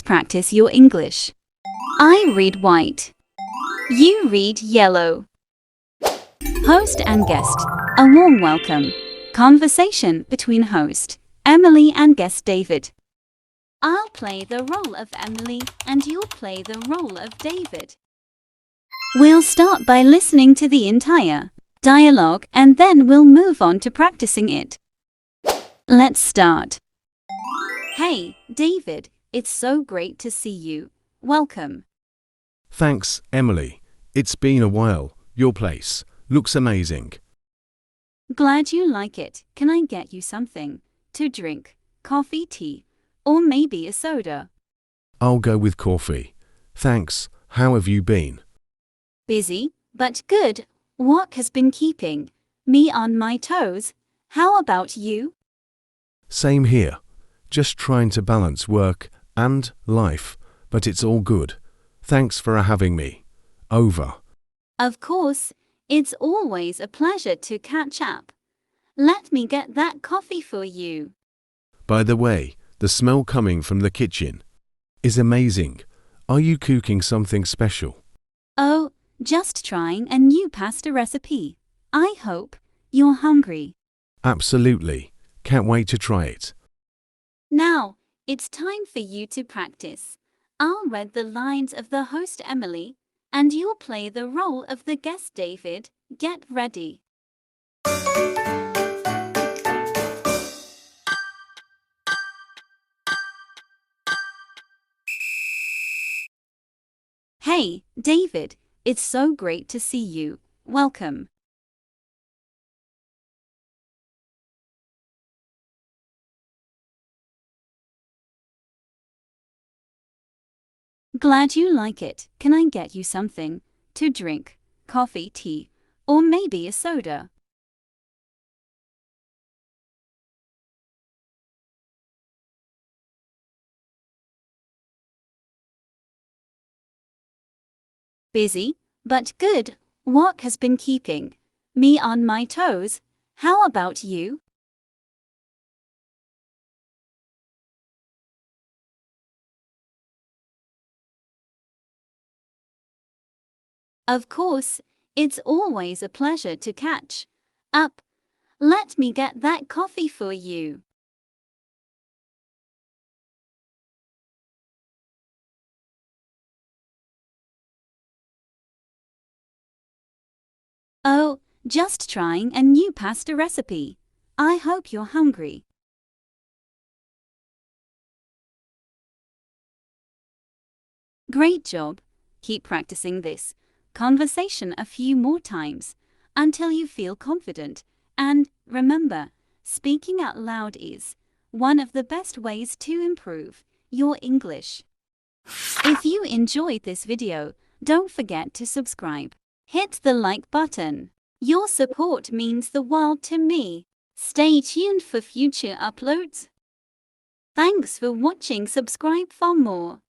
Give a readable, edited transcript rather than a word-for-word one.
practice your English. I read white. You read yellow. Host and guest. A warm welcome. Conversation between host Emily and guest David. I'll play the role of Emily and you'll play the role of David. We'll start by listening to the entire dialogue and then we'll move on to practicing it. Let's start. Hey, David, it's so great to see you. Welcome. Thanks, Emily. It's been a while. Your place looks amazing. Glad you like it. Can I get you something to drink? Coffee, tea, or maybe a soda? I'll go with coffee. Thanks. How have you been? Busy, but good. Work has been keeping me on my toes. How about you? Same here. Just trying to balance work and life, but it's all good. Thanks for having me. Over. Of course, it's always a pleasure to catch up. Let me get that coffee for you. By the way, the smell coming from the kitchen is amazing. Are you cooking something special? Oh, just trying a new pasta recipe. I hope you're hungry. Absolutely. Can't wait to try it. Now, it's time for you to practice. I'll read the lines of the host Emily, and you'll play the role of the guest David. Get ready. Hey, David, it's so great to see you. Welcome. Glad you like it. Can I get you something to drink? Coffee, tea, or maybe a soda? Busy, but good. Work has been keeping me on my toes. How about you? Of course, it's always a pleasure to catch up. Let me get that coffee for you. Oh, just trying a new pasta recipe. I hope you're hungry. Great job. Keep practicing this conversation a few more times until you feel confident. And remember, speaking out loud is one of the best ways to improve your English. If you enjoyed this video, don't forget to subscribe. Hit the like button. Your support means the world to me. Stay tuned for future uploads. Thanks for watching. Subscribe for more.